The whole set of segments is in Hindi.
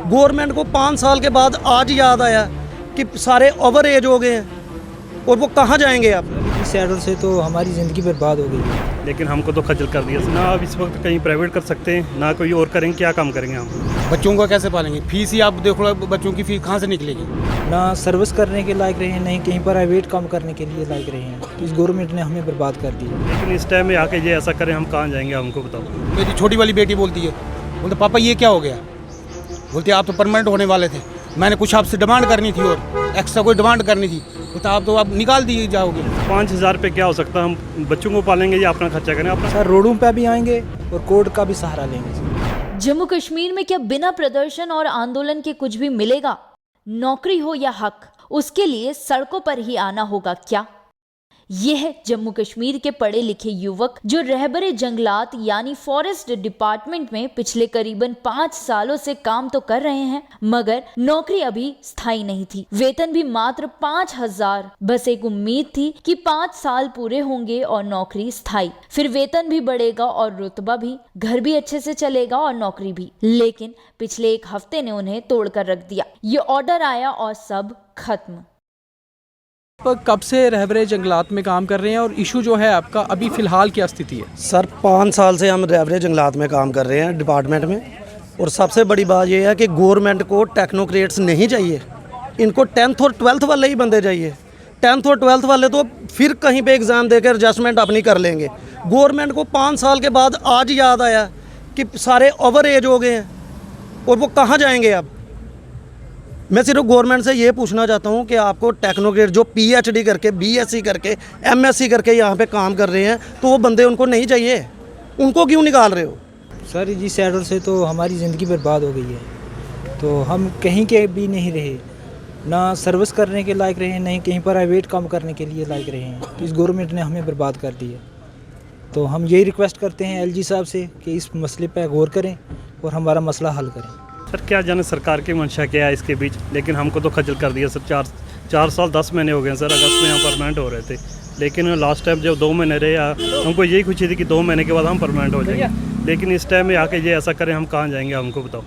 गवर्नमेंट को 5 साल के बाद आज याद आया कि सारे ओवर एज हो गए हैं और वो कहाँ जाएंगे अब। इस सैडल से तो हमारी ज़िंदगी बर्बाद हो गई है। लेकिन हमको तो खज्जल कर दिया ना। अब इस वक्त कहीं प्राइवेट कर सकते हैं ना कोई और करेंगे, क्या काम करेंगे हम। बच्चों को कैसे पालेंगे? फीस ही आप देखो, बच्चों की फीस कहाँ से निकलेगी? ना सर्विस करने के लायक रहे हैं, नहीं कहीं प्राइवेट काम करने के लिए लायक रहे हैं। तो इस गवर्नमेंट ने हमें बर्बाद कर दिया। लेकिन इस टाइम में आके ये ऐसा करें, हम कहाँ जाएंगे, हमको बताओ। मेरी छोटी वाली बेटी बोलती है, बोलते पापा ये क्या हो गया? बोलते आप तो परमानेंट होने वाले थे, मैंने कुछ आपसे डिमांड करनी थी और एक्स्ट्रा कोई डिमांड करनी थी, बोलते आप तो आप निकाल दिए जाओगे। 5,000 रुपये क्या हो सकता है? हम बच्चों को पालेंगे या अपना खर्चा करें अपना। सर रोडों पे भी आएंगे और कोर्ट का भी सहारा लेंगे। जम्मू कश्मीर में क्या बिना प्रदर्शन और आंदोलन के कुछ भी मिलेगा? नौकरी हो या हक, उसके लिए सड़कों पर ही आना होगा क्या? ये है जम्मू कश्मीर के पढ़े लिखे युवक जो रहबरे जंगलात यानी फॉरेस्ट डिपार्टमेंट में पिछले करीबन 5 सालों से काम तो कर रहे हैं, मगर नौकरी अभी स्थायी नहीं थी। वेतन भी मात्र 5,000। बस एक उम्मीद थी कि 5 साल पूरे होंगे और नौकरी स्थायी, फिर वेतन भी बढ़ेगा और रुतबा भी, घर भी अच्छे से चलेगा और नौकरी भी। लेकिन पिछले 1 हफ्ते ने उन्हें तोड़कर रख दिया। ये ऑर्डर आया और सब खत्म। कब से रहबरे जंगलात में काम कर रहे हैं और इशू जो है आपका अभी फ़िलहाल क्या स्थिति है? सर 5 साल से हम रहबरे जंगलात में काम कर रहे हैं डिपार्टमेंट में, और सबसे बड़ी बात यह है कि गवर्नमेंट को टेक्नोक्रेट्स नहीं चाहिए, इनको 10th और 12th वाले ही बंदे चाहिए। 10th और 12th वाले तो फिर कहीं पे एग्ज़ाम देकर एडजस्टमेंट अपनी कर लेंगे। गवर्नमेंट को 5 साल के बाद आज याद आया कि सारे ओवर एज हो गए हैं और वो कहाँ जाएंगे अब। मैं सिर्फ गवर्नमेंट से ये पूछना चाहता हूँ कि आपको टेक्नोक्रेट जो PhD करके, BSc करके, MSc करके यहाँ पे काम कर रहे हैं, तो वो बंदे उनको नहीं चाहिए, उनको क्यों निकाल रहे हो? सर इस सैडल से तो हमारी ज़िंदगी बर्बाद हो गई है। तो हम कहीं के भी नहीं रहे, ना सर्विस करने के लायक रहे हैं, नहीं कहीं प्राइवेट काम करने के लिए लायक रहे हैं। तो इस गवर्नमेंट ने हमें बर्बाद कर दिया। तो हम यही रिक्वेस्ट करते हैं LG साहब से कि इस मसले पर गौर करें और हमारा मसला हल करें। सर क्या जाने सरकार की मंशा क्या है इसके बीच, लेकिन हमको तो खज्जल कर दिया सर। 4 साल 10 महीने हो गए सर। अगस्त में हम परमानेंट हो रहे थे, लेकिन लास्ट टाइम जब 2 महीने रहे, हमको यही खुशी थी कि 2 महीने के बाद हम परमानेंट हो जाएंगे। लेकिन इस टाइम में आके ये ऐसा करें, हम कहाँ जाएंगे, हमको बताओ।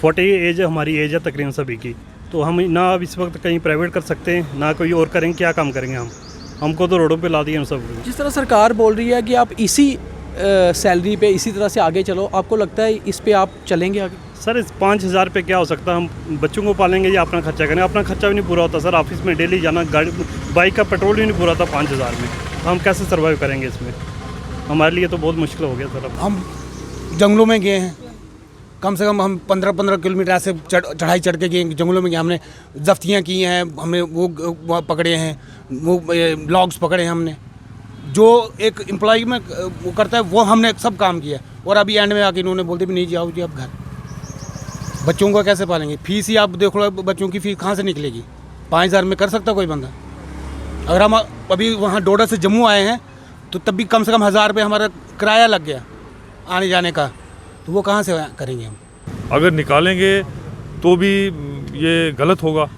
40 एज हमारी एज है तकरीबन सभी की, तो हम ना अब इस वक्त कहीं प्राइवेट कर सकते हैं ना कोई और करेंगे, क्या काम करेंगे हम। हमको तो रोडों पर ला दिए हम सब। जिस तरह सरकार बोल रही है कि आप इसी सैलरी पे इसी तरह से आगे चलो, आपको लगता है इस पे आप चलेंगे आगे? सर इस 5,000 रुपये क्या हो सकता है? हम बच्चों को पालेंगे या अपना खर्चा करें। अपना खर्चा भी नहीं पूरा होता सर। ऑफिस में डेली जाना, गाड़ी बाइक का पेट्रोल भी नहीं पूरा था 5,000 में। हम कैसे सर्वाइव करेंगे इसमें? हमारे लिए तो बहुत मुश्किल हो गया सर। अब हम जंगलों में गए हैं, कम से कम हम 15-15 किलोमीटर ऐसे चढ़ाई चढ़ के गए जंगलों में गए। हमने जफ्तियाँ की हैं, हमने वो पकड़े हैं, वो लॉग्स पकड़े हैं हमने। जो एक एम्प्लॉय में वो करता है वो हमने सब काम किया। और अभी एंड में आके इन्होंने बोलते भी नहीं जाओ जी अब घर। बच्चों को कैसे पालेंगे? फीस ही आप देखो, बच्चों की फीस कहाँ से निकलेगी? 5,000 में कर सकता कोई बंदा? अगर हम अभी वहाँ डोडा से जम्मू आए हैं तो तब भी कम से कम 1,000 रुपये हमारा किराया लग गया आने जाने का, तो वो कहाँ से करेंगे हम? अगर निकालेंगे तो भी ये गलत होगा।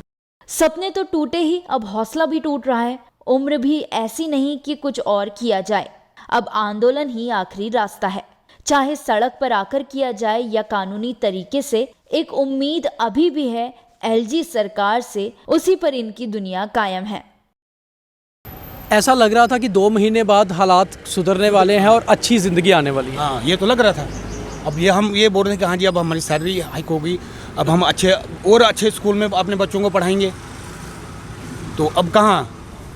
सपने तो टूटे ही, अब हौसला भी टूट रहा है। उम्र भी ऐसी नहीं कि कुछ और किया जाए। अब आंदोलन ही आखिरी रास्ता है, चाहे सड़क पर आकर किया जाए या कानूनी तरीके से। एक उम्मीद अभी भी है LG सरकार से, उसी पर इनकी दुनिया कायम है। ऐसा लग रहा था कि 2 महीने बाद हालात सुधरने वाले हैं और अच्छी ज़िंदगी आने वाली है। हाँ, ये तो लग रहा था। अब ये हम ये बोल रहे थे कि हाँ जी अब हमारी सैलरी हाइक होगी, अब हम अच्छे स्कूल में अपने बच्चों को पढ़ाएंगे। तो अब कहाँ?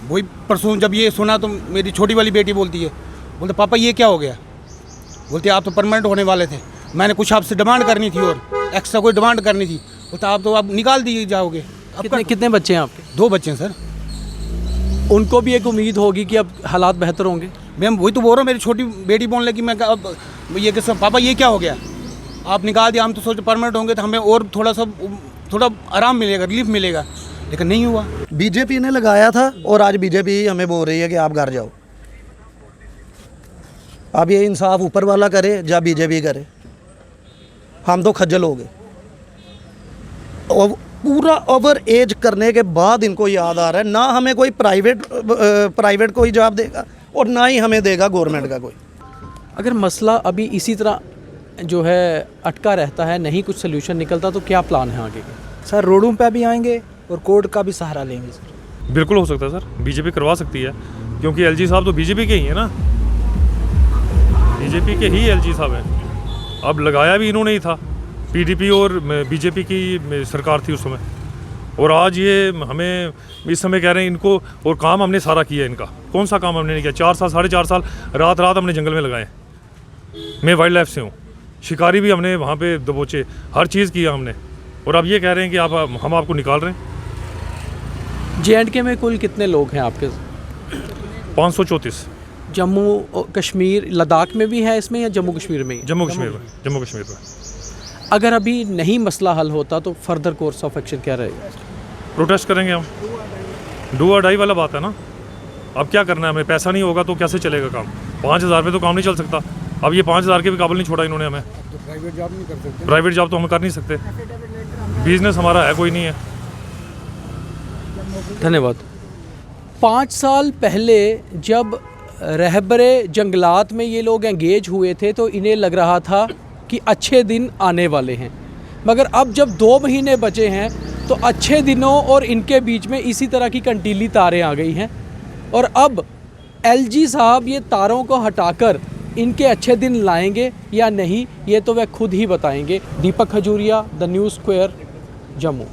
वही परसों जब ये सुना तो मेरी छोटी वाली बेटी बोलती है, बोलते पापा ये क्या हो गया? बोलते आप तो परमानेंट होने वाले थे, मैंने कुछ आपसे डिमांड करनी थी और एक्स्ट्रा कोई डिमांड करनी थी, बोलते आप तो अब निकाल दिए जाओगे। कितने बच्चे हैं आपके? 2 बच्चे हैं सर। उनको भी एक उम्मीद होगी कि अब हालात बेहतर होंगे। मैम वही तो बोल रहा हूँ, मेरी छोटी बेटी बोलने लगी, मैं अब ये कि पापा ये क्या हो गया? आप निकाल दिया, हम तो सोचे परमानेंट होंगे तो हमें और थोड़ा आराम मिलेगा, रिलीफ मिलेगा, लेकिन नहीं हुआ। BJP ने लगाया था और आज BJP हमें बोल रही है कि आप घर जाओ। अब ये इंसाफ ऊपर वाला करे या BJP करे, हम तो खज्जल हो गए। और पूरा ओवर एज करने के बाद इनको याद आ रहा है, ना हमें कोई प्राइवेट कोई जॉब देगा और ना ही हमें देगा गवर्नमेंट का कोई। अगर मसला अभी इसी तरह जो है अटका रहता है, नहीं कुछ सोल्यूशन निकलता, तो क्या प्लान है आगे के? सर रोडों पे भी आएंगे और कोर्ट का भी सहारा लेंगे सर। बिल्कुल हो सकता है सर, बीजेपी करवा सकती है, क्योंकि एलजी साहब तो बीजेपी के ही हैं ना, बीजेपी के ही एलजी साहब हैं। अब लगाया भी इन्होंने ही था, पीडीपी और बीजेपी की सरकार थी उस समय, और आज ये हमें इस समय कह रहे हैं इनको, और काम हमने सारा किया इनका। कौन सा काम हमने नहीं किया? 4 साल 4.5 साल रात रात हमने जंगल में लगाए। मैं वाइल्ड लाइफ से हूँ, शिकारी भी हमने वहाँ पे दबोचे, हर चीज़ किया हमने, और अब ये कह रहे हैं कि हम आपको निकाल रहे हैं। JNK में कुल कितने लोग हैं आपके? 534। जम्मू और कश्मीर, लद्दाख में भी है इसमें, या जम्मू कश्मीर में ही? जम्मू कश्मीर में, जम्मू कश्मीर में। अगर अभी नहीं मसला हल होता तो फर्दर कोर्स ऑफ एक्शन क्या रहेगा? प्रोटेस्ट करेंगे हम, डू और डाई वाला बात है ना। अब क्या करना है हमें? पैसा नहीं होगा तो कैसे चलेगा काम? 5,000 पे तो काम नहीं चल सकता। अब ये 5,000 के भी काबिल नहीं छोड़ा इन्होंने हमें। प्राइवेट जॉब नहीं कर सकते, प्राइवेट जॉब तो हम कर नहीं सकते, बिजनेस हमारा है कोई नहीं है। धन्यवाद। 5 साल पहले जब रहबरे जंगलात में ये लोग एंगेज हुए थे तो इन्हें लग रहा था कि अच्छे दिन आने वाले हैं, मगर अब जब 2 महीने बचे हैं तो अच्छे दिनों और इनके बीच में इसी तरह की कंटीली तारें आ गई हैं, और अब एलजी साहब ये तारों को हटाकर इनके अच्छे दिन लाएंगे या नहीं, ये तो वह खुद ही बताएंगे। Deepak Khajuria, the News Square, Jammu.